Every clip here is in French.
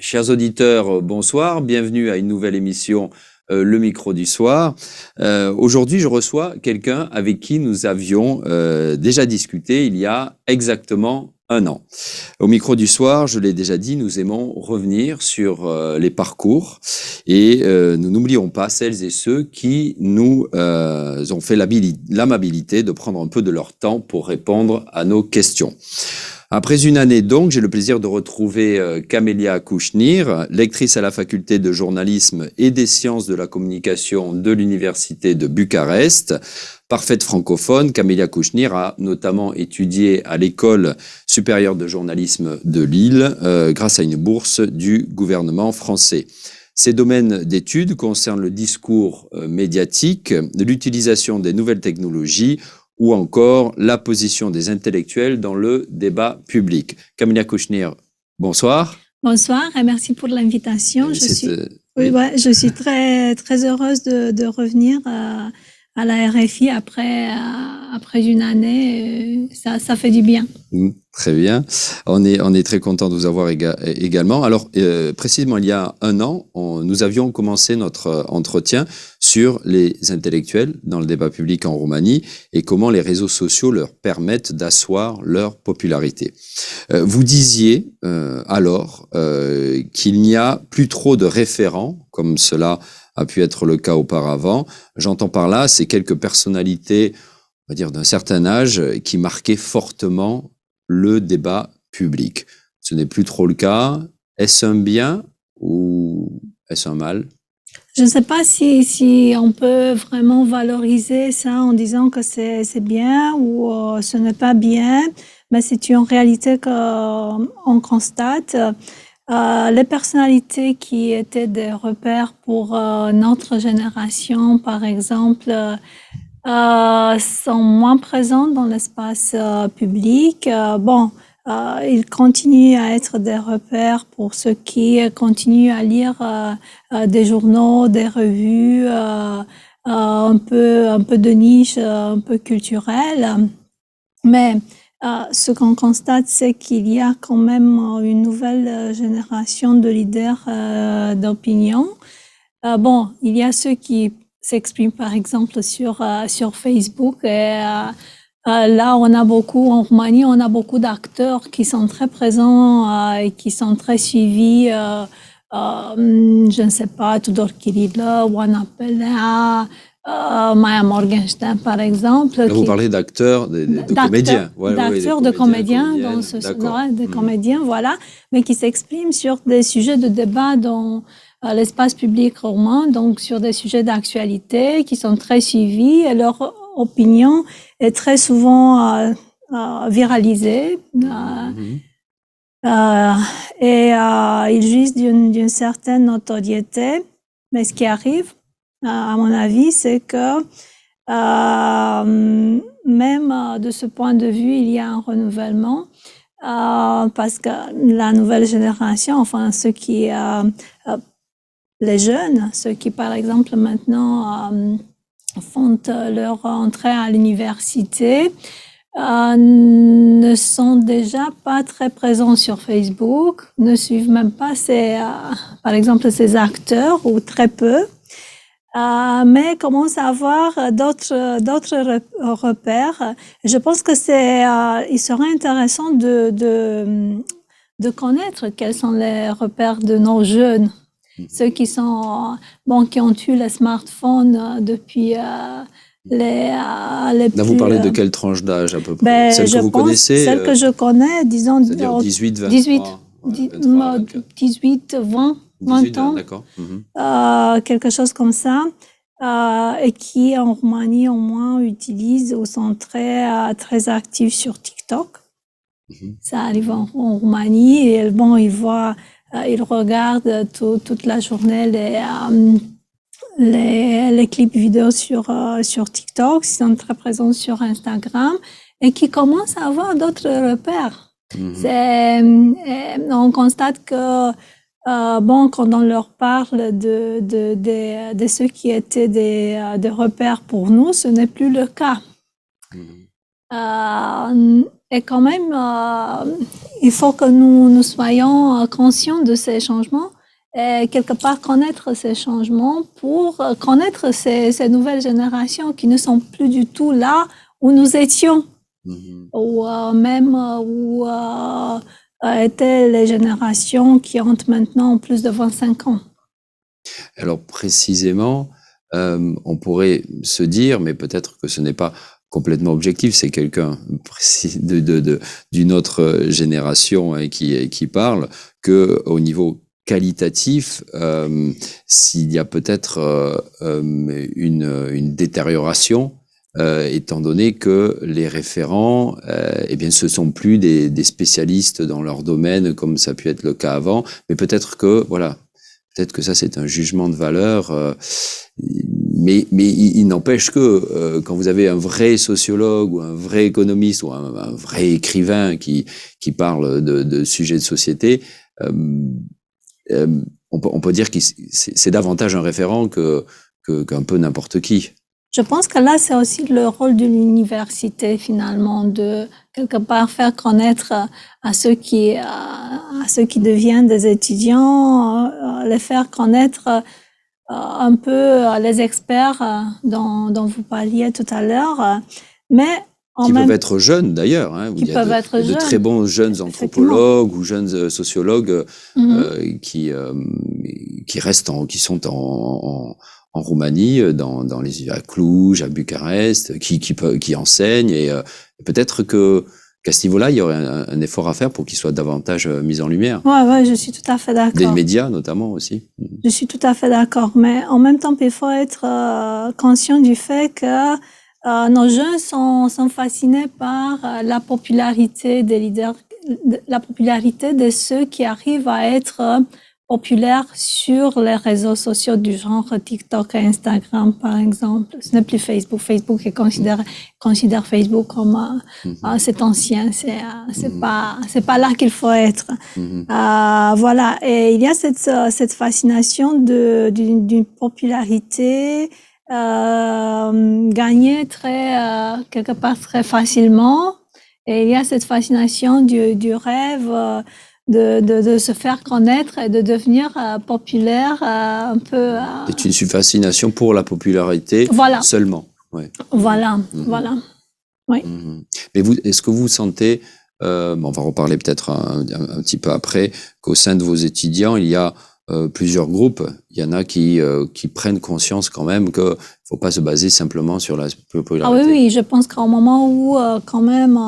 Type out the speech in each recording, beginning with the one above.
Chers auditeurs, bonsoir, bienvenue à une nouvelle émission Le micro du soir. Aujourd'hui, je reçois quelqu'un avec qui nous avions déjà discuté il y a exactement un an. Au micro du soir, je l'ai déjà dit, nous aimons revenir sur les parcours et nous n'oublions pas celles et ceux qui nous ont fait l'amabilité de prendre un peu de leur temps pour répondre à nos questions. Après une année donc, j'ai le plaisir de retrouver Camélia Kouchnir, lectrice à la faculté de journalisme et des sciences de la communication de l'université de Bucarest. Parfaite francophone, Camélia Kouchnir a notamment étudié à l'école supérieure de journalisme de Lille grâce à une bourse du gouvernement français. Ces domaines d'études concernent le discours médiatique, l'utilisation des nouvelles technologies, ou encore la position des intellectuels dans le débat public. Camélia Kouchnir, bonsoir. Bonsoir et merci pour l'invitation. Je suis très, très heureuse de revenir à la RFI après une année. Ça fait du bien. Très bien. On est très content de vous avoir également. Alors, précisément, il y a un an, nous avions commencé notre entretien sur les intellectuels dans le débat public en Roumanie et comment les réseaux sociaux leur permettent d'asseoir leur popularité. Vous disiez alors qu'il n'y a plus trop de référents, comme cela a pu être le cas auparavant. J'entends par là ces quelques personnalités, on va dire d'un certain âge, qui marquaient fortement le débat public. Ce n'est plus trop le cas. Est-ce un bien ou est-ce un mal? Je ne sais pas si on peut vraiment valoriser ça en disant que c'est bien ou ce n'est pas bien, mais c'est une réalité qu'on constate. Les personnalités qui étaient des repères pour notre génération, par exemple, sont moins présentes dans l'espace public. Ils continuent à être des repères pour ceux qui continuent à lire des journaux, des revues, un peu de niche, un peu culturelle. Mais ce qu'on constate, c'est qu'il y a quand même une nouvelle génération de leaders d'opinion. Il y a ceux qui s'expriment par exemple sur Facebook et là on a beaucoup en Roumanie, on a beaucoup d'acteurs qui sont très présents et qui sont très suivis. Je ne sais pas, Tudor Chirilă, Oana Pelea, Maya Morgenstern, par exemple. Là, vous parlez d'acteurs, de comédiens. D'acteurs, de comédiens, de comédiens, voilà, mais qui s'expriment sur des sujets de débat dans l'espace public roumain, donc sur des sujets d'actualité qui sont très suivis et leur opinion est très souvent viralisée. Ils jouissent d'une certaine notoriété, mais ce qui arrive, à mon avis, c'est que même de ce point de vue, il y a un renouvellement parce que la nouvelle génération, enfin ceux qui, les jeunes, ceux qui par exemple maintenant font leur entrée à l'université, ne sont déjà pas très présents sur Facebook, ne suivent même pas par exemple ces acteurs ou très peu. Mais commence à avoir d'autres repères. Je pense que il serait intéressant de connaître quels sont les repères de nos jeunes, ceux qui sont qui ont eu les smartphones depuis Là, vous parlez de quelle tranche d'âge à peu près? Celle que vous connaissez? Celle que je connais, disons. C'est-à-dire 18, 23, 18, 20 ans, d'accord. quelque chose comme ça, et qui en Roumanie au moins utilisent ou sont très, très actifs sur TikTok. Ça arrive en Roumanie et ils regardent toute la journée les clips vidéo sur TikTok, ils sont très présents sur Instagram et qui commencent à avoir d'autres repères. On constate que quand on leur parle de ceux qui étaient des repères pour nous, ce n'est plus le cas. Et quand même, il faut que nous soyons conscients de ces changements et quelque part connaître ces changements pour connaître ces nouvelles générations qui ne sont plus du tout là où nous étions, ou même où étaient les générations qui ont maintenant plus de 25 ans. Alors précisément, on pourrait se dire, mais peut-être que ce n'est pas complètement objectif, c'est quelqu'un d'une autre génération qui parle, que au niveau qualitatif, s'il y a peut-être une détérioration, étant donné que les référents, eh bien, ce sont plus des spécialistes dans leur domaine comme ça a pu être le cas avant, mais peut-être que voilà. Peut-être que ça, c'est un jugement de valeur, mais il n'empêche que quand vous avez un vrai sociologue ou un vrai économiste ou un vrai écrivain qui parle de sujets de société, on peut dire que c'est davantage un référent qu'un peu n'importe qui. Je pense que là, c'est aussi le rôle de l'université, finalement, de quelque part faire connaître à ceux qui deviennent des étudiants, les faire connaître un peu les experts dont vous parliez tout à l'heure, mais qui peuvent être jeunes d'ailleurs. Hein, qui peuvent être jeunes. De très bons jeunes anthropologues ou jeunes sociologues qui sont en Roumanie, à Cluj, à Bucarest, qui enseignent et peut-être qu'à ce niveau-là, il y aurait un effort à faire pour qu'ils soient davantage mis en lumière. Ouais, je suis tout à fait d'accord. Des médias notamment aussi. Je suis tout à fait d'accord, mais en même temps, il faut être conscient du fait que nos jeunes sont fascinés par la popularité des leaders, la popularité de ceux qui arrivent à être populaires sur les réseaux sociaux du genre TikTok et Instagram, par exemple. Ce n'est plus Facebook. Facebook considère Facebook comme c'est ancien, c'est pas là qu'il faut être. Voilà. Et il y a cette fascination d'une popularité gagnée quelque part très facilement. Et il y a cette fascination du rêve de se faire connaître et de devenir populaire un peu. C'est une fascination pour la popularité seulement. Ouais. Voilà. Oui. Mais est-ce que vous sentez, on va reparler peut-être un petit peu après, qu'au sein de vos étudiants, il y a plusieurs groupes. Il y en a qui prennent conscience quand même qu'il ne faut pas se baser simplement sur la popularité. Ah oui, je pense qu'au moment où quand même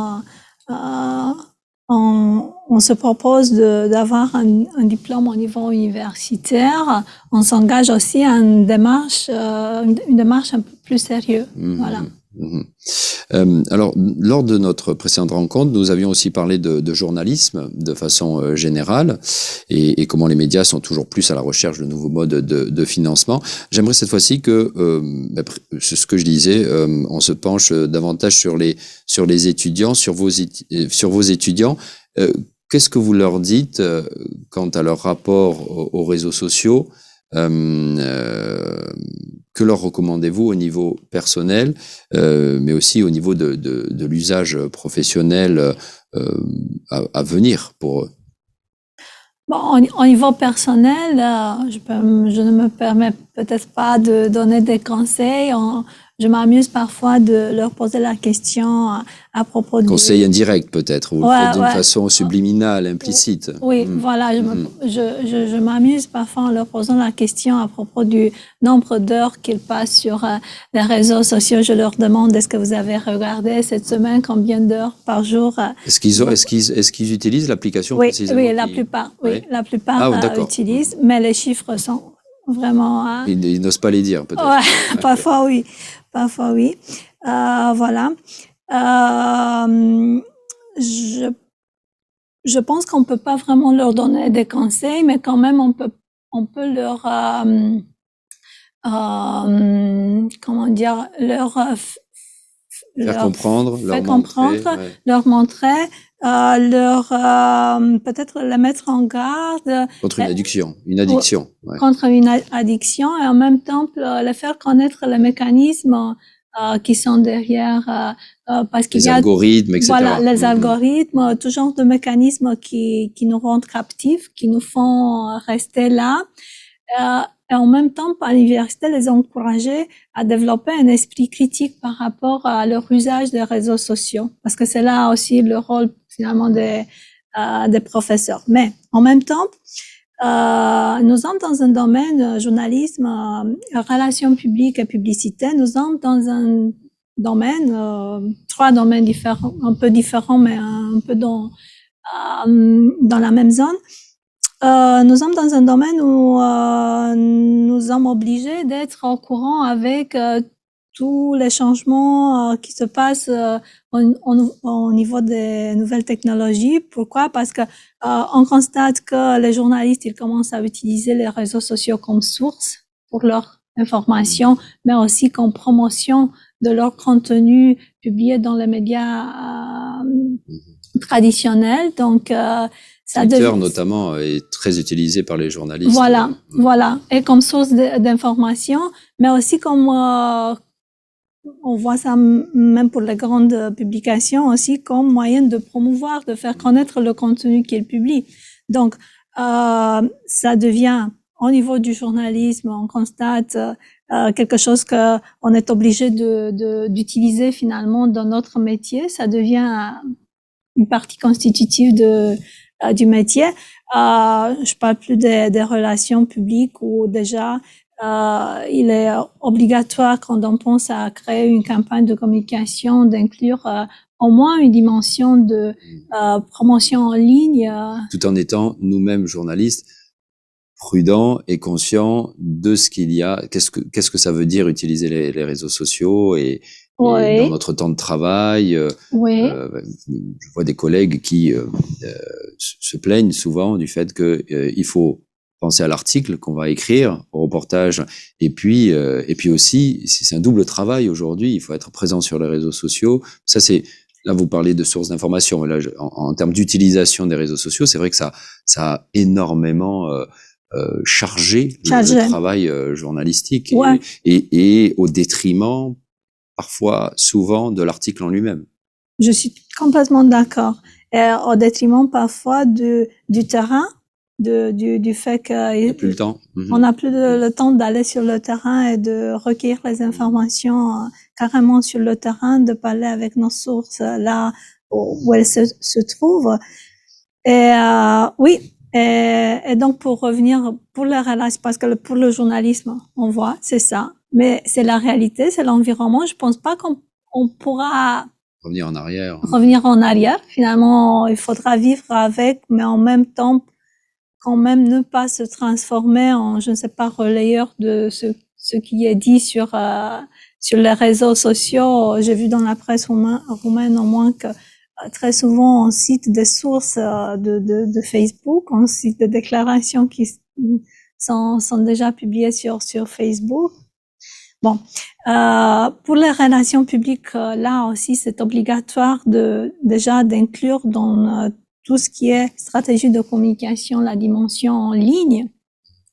on se propose d'avoir un diplôme au niveau universitaire, on s'engage aussi à une démarche un peu plus sérieuse. Voilà. Alors, lors de notre précédente rencontre, nous avions aussi parlé de journalisme de façon générale et comment les médias sont toujours plus à la recherche de nouveaux modes de financement. J'aimerais cette fois-ci que, c'est ce que je disais, on se penche davantage sur les étudiants, sur vos étudiants. Qu'est-ce que vous leur dites quant à leur rapport aux réseaux sociaux? Que leur recommandez-vous au niveau personnel, mais aussi au niveau de l'usage professionnel à venir pour eux? Bon, au niveau personnel, je ne me permets peut-être pas de donner des conseils. Je m'amuse parfois de leur poser la question à propos de... Conseil indirect peut-être, ou d'une façon subliminale, implicite. Oui, voilà, je m'amuse parfois en leur posant la question à propos du nombre d'heures qu'ils passent sur les réseaux sociaux. Je leur demande, est-ce que vous avez regardé cette semaine combien d'heures par jour? Est-ce qu'ils utilisent l'application précisément? Oui, la plupart utilisent, mais les chiffres sont vraiment... Ils n'osent pas les dire, peut-être. Ouais, parfois oui. Voilà. Je pense qu'on peut pas vraiment leur donner des conseils, mais quand même on peut leur comment dire, leur comprendre, leur montrer, peut-être les mettre en garde contre une addiction, contre une addiction, et en même temps les faire connaître les mécanismes qui sont derrière, parce qu'il les y a algorithmes, etc. voilà les algorithmes, tout genre de mécanismes qui nous rendent captifs, qui nous font rester là. Et en même temps, à l'université, les encourager à développer un esprit critique par rapport à leur usage des réseaux sociaux, parce que c'est là aussi le rôle finalement des professeurs. Mais en même temps, nous sommes dans un domaine journalisme, relations publiques et publicité. Nous sommes dans un domaine, trois domaines différents, un peu différents, mais un peu dans la même zone. Nous sommes dans un domaine où nous sommes obligés d'être au courant avec tous les changements qui se passent au niveau des nouvelles technologies. Pourquoi? Parce que on constate que les journalistes, ils commencent à utiliser les réseaux sociaux comme source pour leur information, mais aussi comme promotion de leur contenu publié dans les médias traditionnels. Donc, Twitter, notamment, est très utilisé par les journalistes. Voilà, voilà. Et comme source d'information, mais aussi comme, on voit ça même pour les grandes publications, aussi comme moyen de promouvoir, de faire connaître le contenu qu'ils publient. Donc, ça devient, au niveau du journalisme, on constate quelque chose que on est obligé d'utiliser finalement dans notre métier. Ça devient une partie constitutive du métier. Je parle plus des relations publiques où déjà il est obligatoire quand on pense à créer une campagne de communication d'inclure au moins une dimension de promotion en ligne. Tout en étant nous-mêmes journalistes prudents et conscients de ce qu'il y a. Qu'est-ce que ça veut dire utiliser les réseaux sociaux et dans notre temps de travail. Je vois des collègues qui se plaignent souvent du fait que il faut penser à l'article qu'on va écrire, au reportage, et puis aussi, c'est un double travail aujourd'hui. Il faut être présent sur les réseaux sociaux. Ça, là, vous parlez de sources d'information. Là, en termes d'utilisation des réseaux sociaux, c'est vrai que ça a énormément chargé le travail journalistique et au détriment parfois, souvent, de l'article en lui-même. Je suis complètement d'accord. Et au détriment parfois du terrain, du fait que plus le temps. On n'a plus le temps d'aller sur le terrain et de recueillir les informations carrément sur le terrain, de parler avec nos sources là où elles se trouvent. Et oui. Et donc pour revenir pour les relations, parce que pour le journalisme, on voit, c'est ça. Mais c'est la réalité, c'est l'environnement. Je pense pas qu'on pourra revenir en arrière. Finalement, il faudra vivre avec, mais en même temps, quand même ne pas se transformer en, je ne sais pas, relayeur de ce qui est dit sur les réseaux sociaux. J'ai vu dans la presse roumaine au moins que très souvent on cite des sources de Facebook, on cite des déclarations qui sont déjà publiées sur Facebook. Bon, pour les relations publiques, là aussi, c'est obligatoire déjà d'inclure dans tout ce qui est stratégie de communication la dimension en ligne.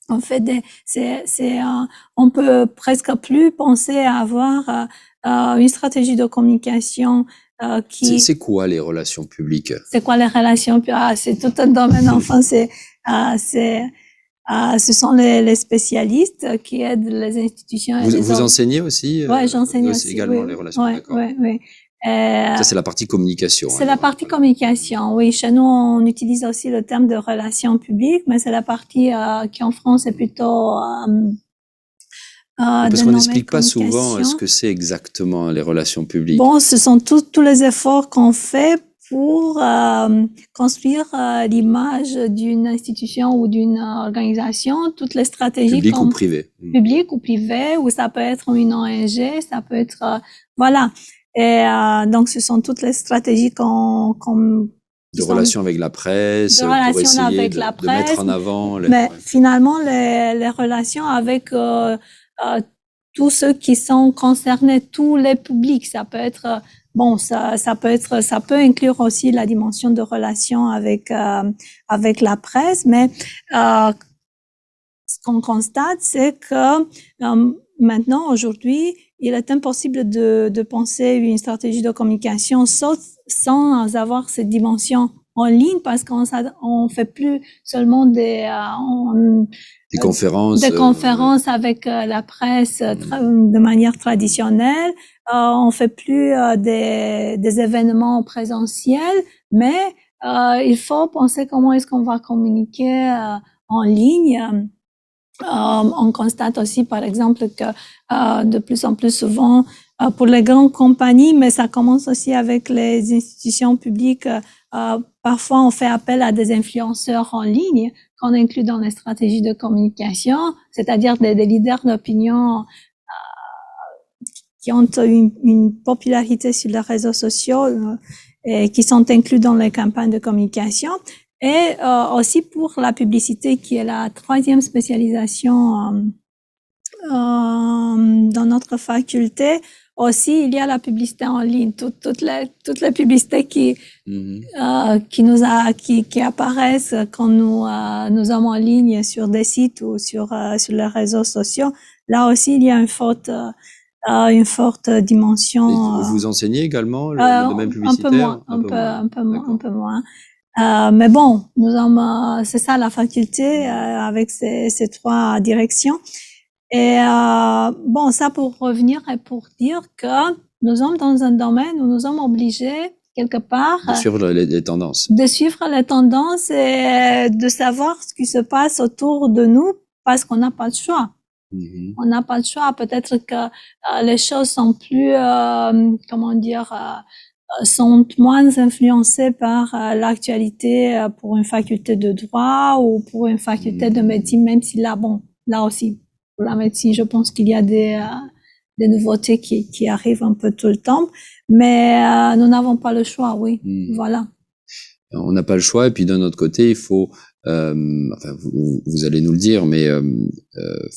En fait, on peut presque plus penser à avoir une stratégie de communication qui. C'est quoi les relations publiques? C'est quoi les relations publiques? C'est tout un domaine. Enfin, ce sont les spécialistes qui aident les institutions. Vous enseignez aussi? Oui, j'enseigne aussi. Également les relations, d'accord. Oui. Ça, c'est la partie communication. C'est la partie communication, oui. Chez nous, on utilise aussi le terme de relations publiques, mais c'est la partie qui en France est plutôt parce qu'on n'explique pas souvent ce que c'est exactement les relations publiques. Bon, ce sont tous les efforts qu'on fait pour construire l'image d'une institution ou d'une organisation, toutes les stratégies publiques ou privées. Publiques ou privées, ou ça peut être une ONG, ça peut être voilà. Et donc ce sont toutes les stratégies de relations avec la presse, pour essayer de mettre en avant. Mais finalement, les relations avec tous ceux qui sont concernés, tous les publics, ça peut être bon, ça peut inclure aussi la dimension de relation avec la presse, mais ce qu'on constate, c'est que maintenant, aujourd'hui, il est impossible de penser une stratégie de communication sans avoir cette dimension en ligne, parce qu'on fait plus seulement des conférences avec la presse de manière traditionnelle. On fait plus des événements présentiels, mais il faut penser comment est-ce qu'on va communiquer en ligne. On constate aussi, par exemple, que de plus en plus souvent, pour les grandes compagnies, mais ça commence aussi avec les institutions publiques, parfois on fait appel à des influenceurs en ligne qu'on inclut dans les stratégies de communication, c'est-à-dire des leaders d'opinion qui ont une popularité sur les réseaux sociaux et qui sont inclus dans les campagnes de communication. Et aussi pour la publicité, qui est la troisième spécialisation dans notre faculté. Aussi, il y a la publicité en ligne, toutes les publicités qui apparaissent quand nous sommes en ligne sur des sites ou sur les réseaux sociaux. Là aussi, il y a une forte dimension. Vous enseignez également le domaine publicitaire? Un peu moins. Mais bon, c'est ça la faculté avec ces trois directions. Et bon, ça pour revenir et pour dire que nous sommes dans un domaine où nous sommes obligés quelque part de suivre les tendances. De suivre les tendances et de savoir ce qui se passe autour de nous, parce qu'on n'a pas de choix. On n'a pas de choix. Peut-être que les choses sont plus, sont moins influencées par l'actualité pour une faculté de droit ou pour une faculté de médecine, même si là aussi, pour la médecine, je pense qu'il y a des nouveautés qui arrivent un peu tout le temps, mais nous n'avons pas le choix, oui. Voilà. On n'a pas le choix, et puis d'un autre côté, il faut, enfin, vous allez nous le dire, mais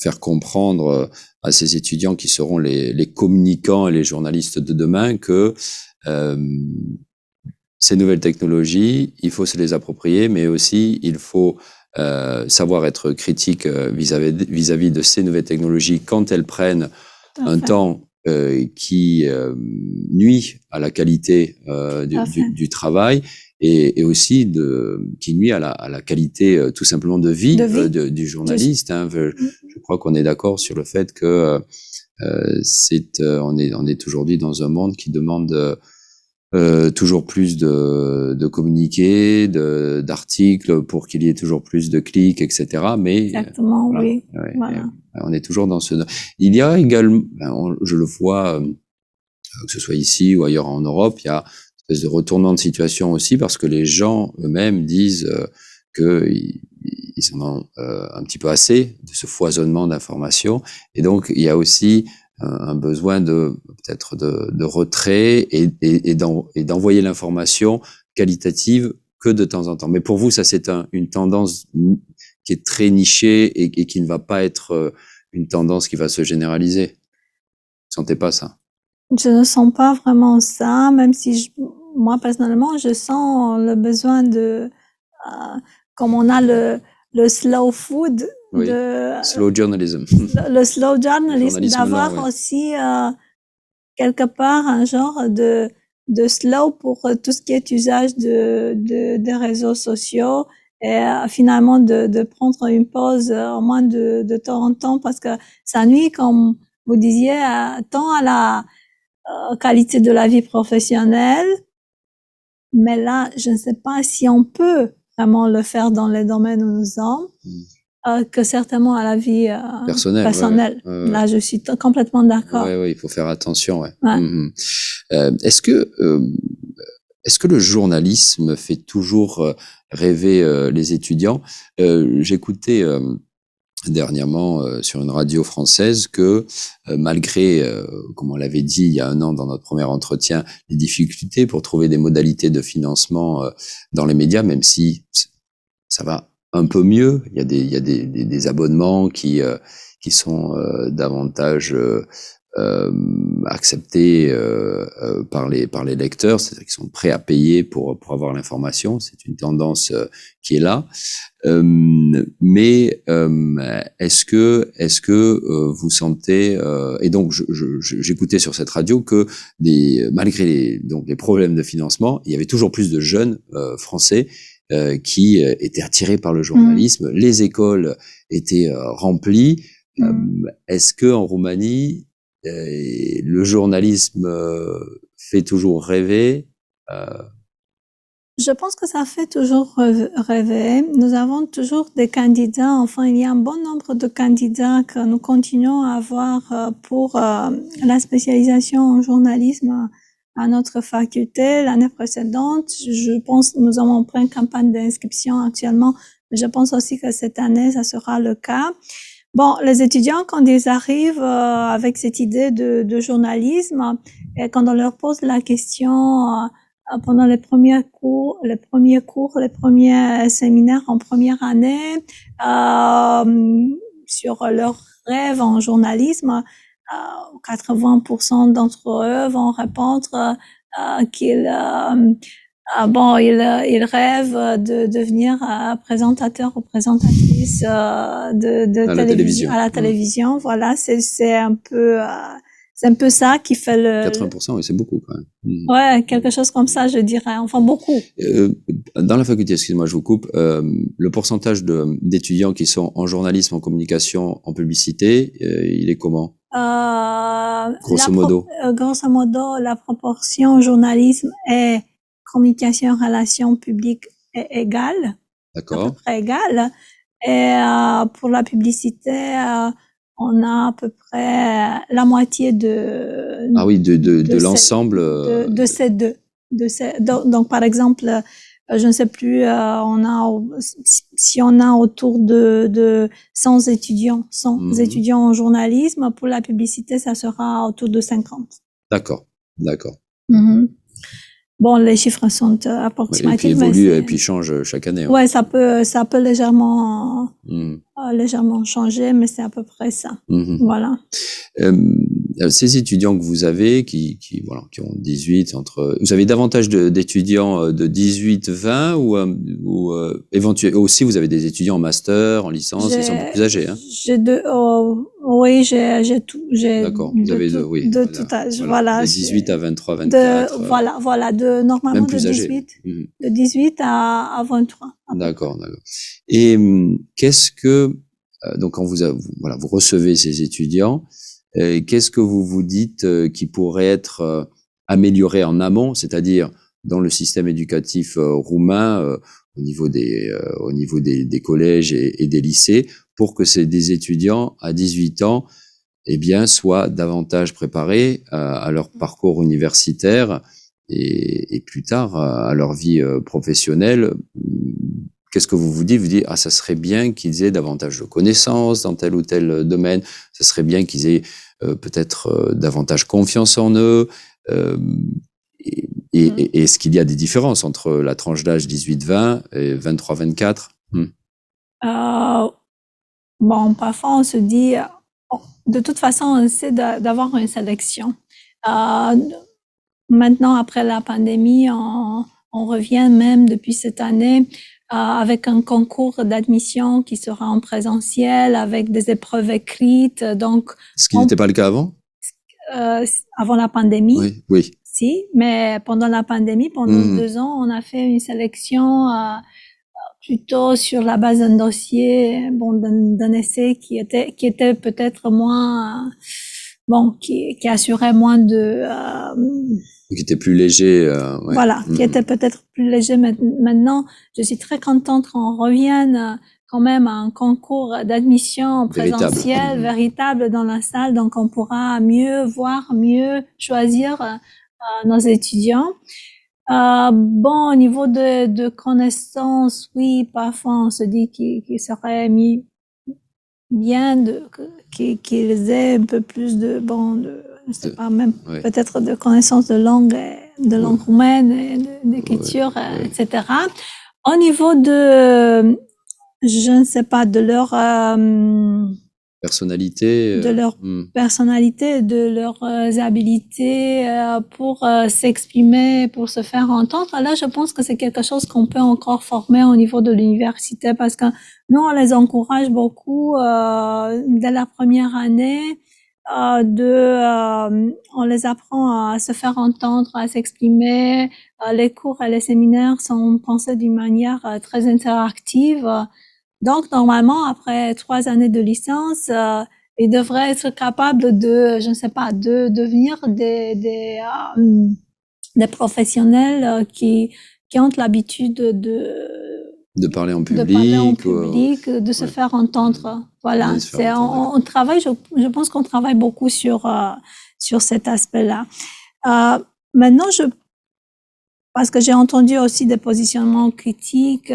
faire comprendre à ces étudiants qui seront les communicants et les journalistes de demain que ces nouvelles technologies, il faut se les approprier, mais aussi il faut savoir être critique vis-à-vis de ces nouvelles technologies quand elles prennent un temps qui nuit à la qualité du travail, et aussi qui nuit à la qualité tout simplement de vie du journaliste. Je crois qu'on est d'accord sur le fait que on est aujourd'hui dans un monde qui demande toujours plus de communiquer, d'articles pour qu'il y ait toujours plus de clics, etc. Mais exactement, oui. Voilà. On est toujours dans ce. Il y a également, je le vois, que ce soit ici ou ailleurs en Europe, il y a une espèce de retournement de situation aussi, parce que les gens eux-mêmes disent qu'ils en ont un petit peu assez de ce foisonnement d'informations, et donc il y a aussi un besoin peut-être de retrait et d'envoyer l'information qualitative que de temps en temps. Mais pour vous, ça c'est une tendance qui est très nichée et qui ne va pas être une tendance qui va se généraliser. Vous ne sentez pas ça? Je ne sens pas vraiment ça, même si moi personnellement, je sens le besoin comme on a le slow food, slow journalism. Le slow journalism, d'avoir aussi quelque part un genre de slow pour tout ce qui est usage des réseaux sociaux, et finalement de prendre une pause au moins de temps en temps, parce que ça nuit, comme vous disiez, tant à la qualité de la vie professionnelle, mais là, je ne sais pas si on peut vraiment le faire dans les domaines où nous sommes, que certainement à la vie personnelle. Ouais. Là, je suis complètement d'accord. Oui, il faut faire attention. Ouais. Est-ce que le journalisme fait toujours rêver les étudiants? J'écoutais dernièrement sur une radio française que malgré, comme on l'avait dit il y a un an dans notre premier entretien, les difficultés pour trouver des modalités de financement dans les médias, même si ça va un peu mieux, il y a des abonnements qui sont davantage acceptés par les lecteurs, c'est-à-dire qu'ils sont prêts à payer pour avoir l'information. C'est une tendance qui est là. Mais est-ce que vous sentez et donc j'écoutais sur cette radio que malgré les problèmes de financement, il y avait toujours plus de jeunes français qui étaient attirés par le journalisme. Les écoles étaient remplies. Est-ce que en Roumanie le journalisme fait toujours rêver? Je pense que ça fait toujours rêver. Nous avons toujours des candidats. Enfin, il y a un bon nombre de candidats que nous continuons à avoir pour la spécialisation en journalisme à notre faculté. L'année précédente, je pense que nous avons pris une campagne d'inscription actuellement. Mais je pense aussi que cette année, ça sera le cas. Bon, les étudiants, quand ils arrivent avec cette idée de journalisme, et quand on leur pose la question pendant les premiers séminaires en première année sur leurs rêves en journalisme, 80% d'entre eux vont répondre qu'ils ils rêvent de devenir présentateur ou présentatrice de télévision à la télévision. Voilà, c'est un peu ça qui fait le 80%, oui, c'est beaucoup quand même. Ouais, quelque chose comme ça, je dirais. Enfin, beaucoup. Dans la faculté, excusez-moi, je vous coupe, le pourcentage d'étudiants qui sont en journalisme, en communication, en publicité, il est comment? Grosso modo. Grosso modo, la proportion journalisme et communication, relations publiques est égale. D'accord. À peu près égale. Et pour la publicité, on a à peu près la moitié de l'ensemble de ces deux. Donc par exemple, je ne sais plus, si on a autour de 100 étudiants en journalisme, pour la publicité, ça sera autour de 50. D'accord. Bon, les chiffres sont approximatifs. Et puis évoluent et puis changent chaque année. Ouais, ça peut légèrement changer, mais c'est à peu près ça. Voilà. Ces étudiants que vous avez, qui ont 18, vous avez davantage d'étudiants de 18-20 ou éventuellement aussi vous avez des étudiants en master, en licence, ils sont un peu plus âgés, hein? Oui, j'ai tout. D'accord, vous avez tout âge. Voilà. De 18 à 23, 24. Voilà, normalement de 18, de 18 à 23. D'accord. Et qu'est-ce que donc quand vous recevez ces étudiants, qu'est-ce que vous vous dites qui pourrait être amélioré en amont, c'est-à-dire dans le système éducatif roumain au niveau des collèges et des lycées, pour que des étudiants à 18 ans soient davantage préparés à leur parcours universitaire et plus tard à leur vie professionnelle? Qu'est-ce que vous vous dites? Vous dites, ça serait bien qu'ils aient davantage de connaissances dans tel ou tel domaine, ça serait bien qu'ils aient peut-être davantage confiance en eux. Et est-ce qu'il y a des différences entre la tranche d'âge 18-20 et 23-24? Bon, parfois on se dit, de toute façon, on essaie d'avoir une sélection. Maintenant, après la pandémie, on revient même depuis cette année avec un concours d'admission qui sera en présentiel, avec des épreuves écrites. Donc, ce qui n'était pas le cas avant? Avant la pandémie. Oui. Si, mais pendant la pandémie, pendant 2 ans, on a fait une sélection plutôt sur la base d'un dossier, d'un essai qui était peut-être moins, qui assurait moins de qui était plus léger. Voilà, qui était peut-être plus léger. Maintenant, je suis très contente qu'on revienne quand même à un concours d'admission présentiel, véritable dans la salle. Donc, on pourra mieux voir, mieux choisir nos étudiants. Au niveau de connaissances, oui, parfois on se dit qu'il serait bien qu'ils aient un peu plus je sais pas, même peut-être de connaissances de langue roumaine, d'écriture, etc. Au niveau je ne sais pas, de leur personnalité, de leur personnalité, de leurs habilités pour s'exprimer, pour se faire entendre. Là, je pense que c'est quelque chose qu'on peut encore former au niveau de l'université parce que nous, on les encourage beaucoup dès la première année. On les apprend à se faire entendre, à s'exprimer. Les cours et les séminaires sont pensés d'une manière très interactive. Donc, normalement, après 3 années de licence, ils devraient être capables de, je ne sais pas, de devenir des professionnels qui ont l'habitude de parler en public, de se faire entendre. Voilà. On travaille, je pense qu'on travaille beaucoup sur cet aspect-là. Maintenant, parce que j'ai entendu aussi des positionnements critiques,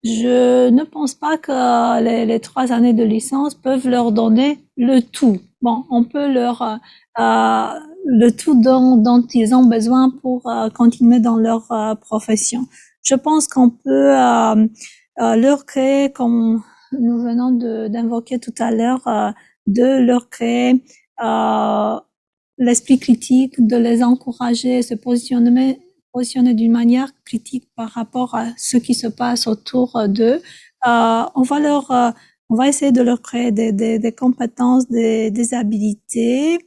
je ne pense pas que les 3 années de licence peuvent leur donner le tout. Bon, on peut leur le tout dont ils ont besoin pour continuer dans leur profession. Je pense qu'on peut leur créer, comme nous venons d'invoquer tout à l'heure, de leur créer l'esprit critique, de les encourager à se positionner d'une manière critique par rapport à ce qui se passe autour d'eux. On va essayer de leur créer des compétences, des habilités,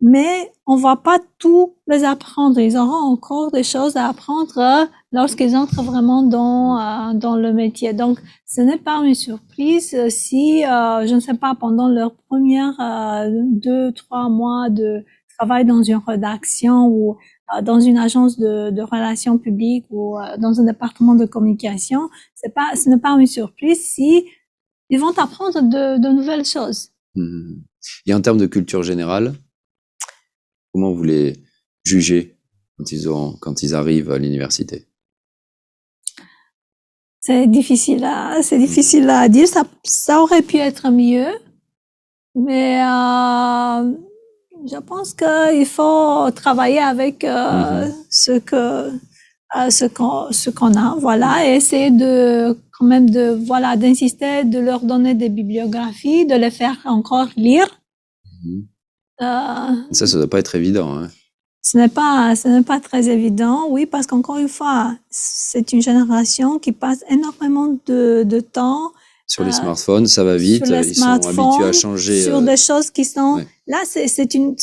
mais on va pas tout les apprendre. Ils auront encore des choses à apprendre lorsqu'ils entrent vraiment dans le métier. Donc, ce n'est pas une surprise si, je ne sais pas, pendant leurs premières 2-3 mois de travail dans une rédaction ou dans une agence de relations publiques ou dans un département de communication, ce n'est pas une surprise si ils vont apprendre de nouvelles choses. Et en termes de culture générale, comment vous les jugez quand ils arrivent à l'université? C'est difficile à dire. Ça aurait pu être mieux, mais je pense qu'il faut travailler avec ce qu'on a, voilà, et essayer quand même d'insister, de leur donner des bibliographies, de les faire encore lire. Ça doit pas être évident, hein. Ce n'est pas très évident, oui, parce qu'encore une fois, c'est une génération qui passe énormément de temps sur les smartphones, ça va vite, ils sont habitués à changer. Sur des choses qui sont... Ouais. Là, c'est une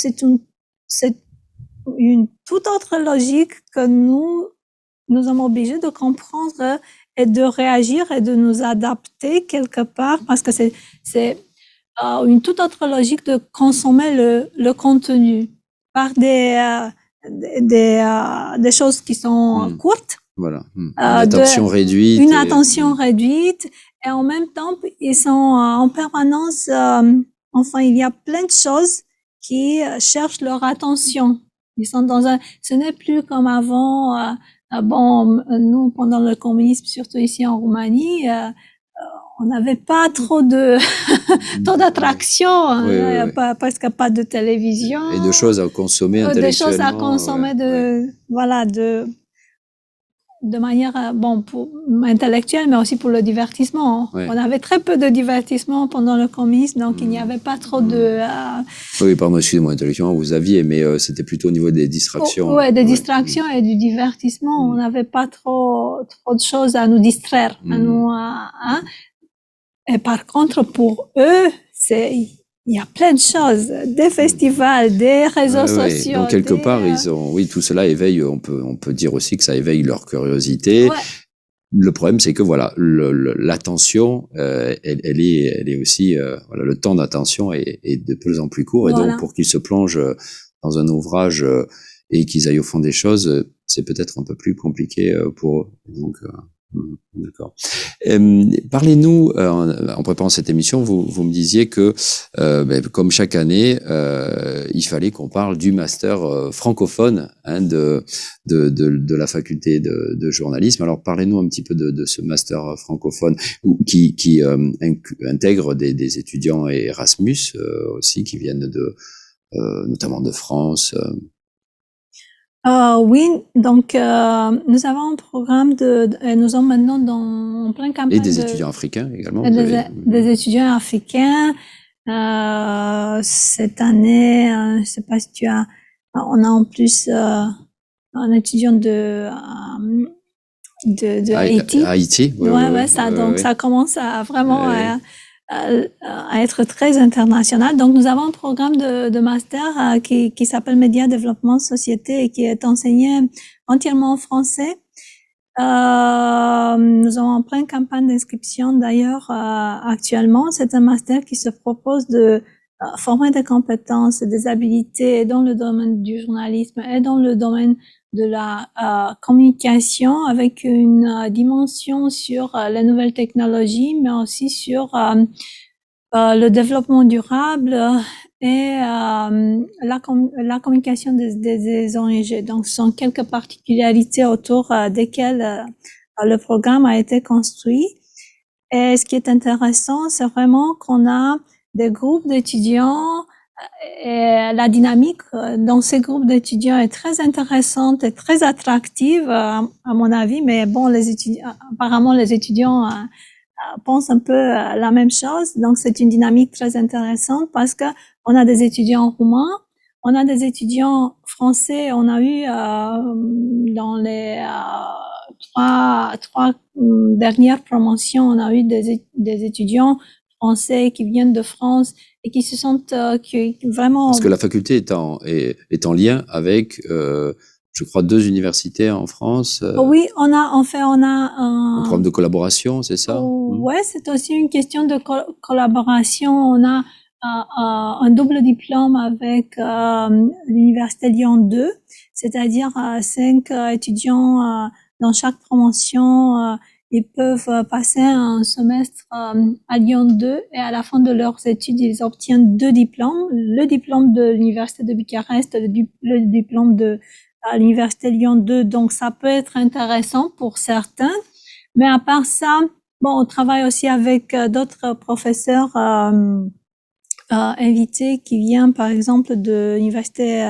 toute autre logique que nous sommes obligés de comprendre et de réagir et de nous adapter quelque part, parce que c'est une toute autre logique de consommer le contenu par des choses qui sont courtes. Voilà. Une attention réduite. Une attention réduite. Et en même temps, ils sont en permanence, enfin, il y a plein de choses qui cherchent leur attention. Ils sont ce n'est plus comme avant, nous, pendant le communisme, surtout ici en Roumanie, on n'avait pas trop d'attractions, oui. presque pas de télévision. Et de choses à consommer intellectuellement. Des choses à consommer de manière, intellectuelle, mais aussi pour le divertissement. Ouais. On avait très peu de divertissement pendant le communisme, donc il n'y avait pas trop de... Oui, pardon, excusez-moi, intellectuellement, vous aviez, mais c'était plutôt au niveau des distractions. Oui, des distractions et du divertissement. On n'avait pas trop de choses à nous distraire, Et par contre, pour eux, il y a plein de choses, des festivals, des réseaux sociaux. Donc quelque part, tout cela éveille. On peut dire aussi que ça éveille leur curiosité. Ouais. Le problème, c'est que voilà, l'attention, elle est aussi, le temps d'attention est de plus en plus court, et donc pour qu'ils se plongent dans un ouvrage et qu'ils aillent au fond des choses, c'est peut-être un peu plus compliqué pour eux. Donc d'accord. Parlez-nous, en préparant cette émission, vous me disiez que, comme chaque année, il fallait qu'on parle du master francophone de la faculté de journalisme. Alors, parlez-nous un petit peu de ce master francophone qui intègre des étudiants Erasmus aussi, qui viennent notamment de France. Oui, donc nous avons un programme nous sommes maintenant en plein campagne. Et des étudiants africains également. Des étudiants africains. Cette année, je sais pas si on a en plus un étudiant de Haïti. Haïti, Ouais, donc ça commence à vraiment à être très international. Donc nous avons un programme de master qui s'appelle Médias, Développement, Société et qui est enseigné entièrement en français. Nous avons en pleine campagne d'inscription d'ailleurs actuellement. C'est un master qui se propose de former des compétences et des habilités dans le domaine du journalisme et dans le domaine de la communication avec une dimension sur les nouvelles technologies, mais aussi sur le développement durable et la communication des ONG. Donc, ce sont quelques particularités autour desquelles le programme a été construit. Et ce qui est intéressant, c'est vraiment qu'on a des groupes d'étudiants et la dynamique dans ces groupes d'étudiants est très intéressante et très attractive, à mon avis. Mais bon, apparemment, les étudiants pensent un peu la même chose. Donc, c'est une dynamique très intéressante parce que on a des étudiants roumains, on a des étudiants français. On a eu dans les trois dernières promotions, on a eu des étudiants français qui viennent de France et qui se sentent vraiment... Parce que la faculté est en lien avec, je crois, 2 universités en France. Oui, on a un programme de collaboration, c'est ça? Ouais, c'est aussi une question de collaboration. On a un double diplôme avec l'Université Lyon 2, c'est-à-dire 5 étudiants dans chaque promotion. Ils peuvent passer un semestre à Lyon 2 et à la fin de leurs études, ils obtiennent 2 diplômes. Le diplôme de l'Université de Bucarest, le diplôme de l'Université Lyon 2. Donc, ça peut être intéressant pour certains. Mais à part ça, bon, on travaille aussi avec d'autres professeurs invités qui viennent, par exemple, de l'Université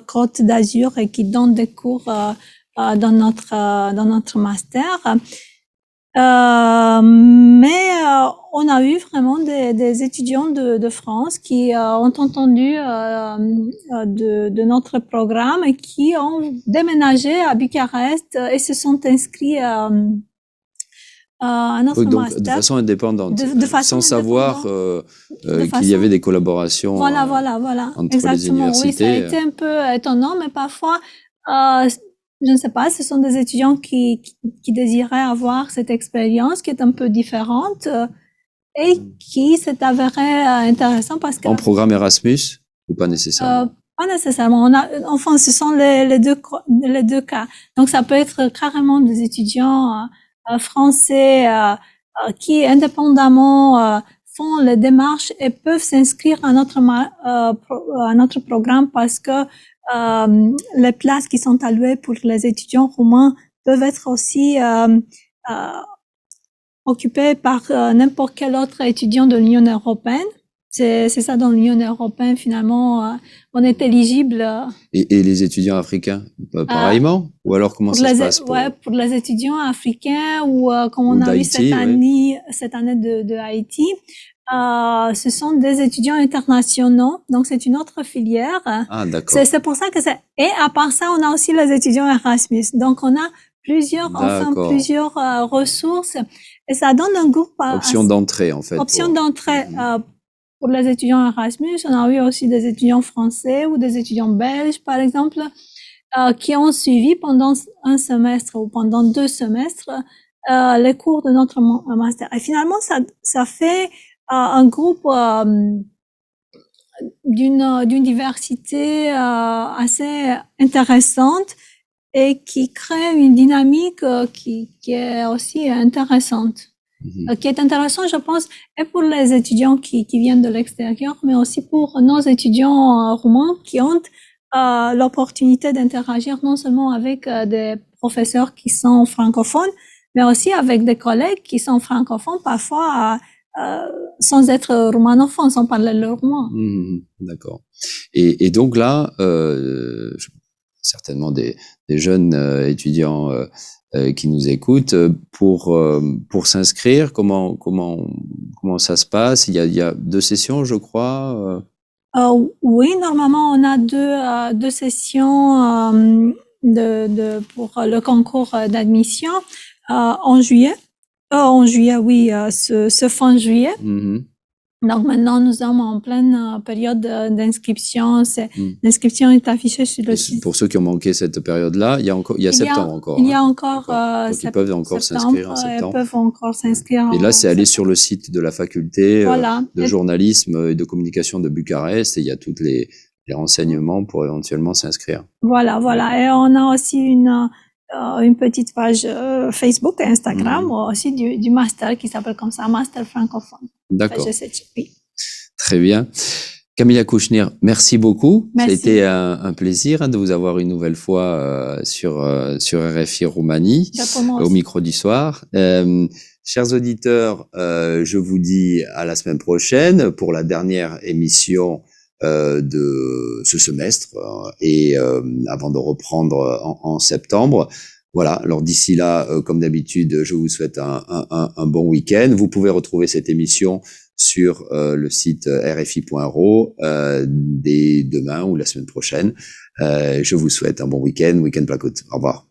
Côte d'Azur et qui donnent des cours dans notre master. Mais on a eu vraiment des étudiants de France qui ont entendu de notre programme et qui ont déménagé à Bucarest et se sont inscrits à notre donc, master. de façon indépendante, sans savoir qu'il y avait des collaborations voilà. entre Exactement. les universités. Oui, ça a été un peu étonnant, mais parfois, je ne sais pas, ce sont des étudiants qui désiraient avoir cette expérience qui est un peu différente et qui s'est avérée intéressant parce que... En programme Erasmus ou pas nécessairement? Pas nécessairement. Enfin, ce sont les deux cas. Donc, ça peut être carrément des étudiants français qui indépendamment font les démarches et peuvent s'inscrire à notre programme parce que les places qui sont allouées pour les étudiants roumains peuvent être aussi occupées par n'importe quel autre étudiant de l'Union européenne. C'est ça, dans l'Union européenne, finalement, on est éligible. Et les étudiants africains, pareillement? Ou alors, comment ça se passe pour les étudiants africains ou comme on a eu cette année de Haïti, ce sont des étudiants internationaux, donc c'est une autre filière. Ah, d'accord. C'est pour ça que et à part ça, on a aussi les étudiants Erasmus. Donc on a plusieurs ressources et ça donne un groupe. Option d'entrée, en fait. Option d'entrée. Pour les étudiants Erasmus, on a eu aussi des étudiants français ou des étudiants belges, par exemple, qui ont suivi pendant un semestre ou pendant 2 semestres les cours de notre master. Et finalement, ça fait un groupe d'une diversité assez intéressante et qui crée une dynamique qui est aussi intéressante. Qui est intéressant, je pense, et pour les étudiants qui viennent de l'extérieur, mais aussi pour nos étudiants roumains qui ont l'opportunité d'interagir non seulement avec des professeurs qui sont francophones, mais aussi avec des collègues qui sont francophones, parfois sans être roumanophones, sans parler le roumain. D'accord. Et donc là, certainement des jeunes étudiants qui nous écoutent, pour s'inscrire, comment comment ça se passe? Il y a 2 sessions, je crois. Oui, normalement, on a deux sessions pour le concours d'admission en juillet. En juillet, oui, ce fin juillet. Donc maintenant, nous sommes en pleine période d'inscription. L'inscription est affichée sur le site. Pour ceux qui ont manqué cette période-là, il y a septembre encore. Il y a encore donc ils peuvent encore s'inscrire en septembre. Ils peuvent encore s'inscrire. Et là, c'est aller sur le site de la faculté Voilà. de journalisme et de communication de Bucarest et il y a tous les renseignements pour éventuellement s'inscrire. Voilà. Et on a aussi une petite page Facebook et Instagram aussi du master qui s'appelle comme ça, Master francophone. D'accord. Très bien. Camilla Kouchnir, merci beaucoup. Merci. Ça a été un plaisir de vous avoir une nouvelle fois sur RFI Roumanie, au micro du soir. Chers auditeurs, je vous dis à la semaine prochaine pour la dernière émission de ce semestre et avant de reprendre en septembre. Voilà, alors d'ici là, comme d'habitude, je vous souhaite un bon week-end. Vous pouvez retrouver cette émission sur le site rfi.ro dès demain ou la semaine prochaine. Je vous souhaite un bon week-end placoute. Au revoir.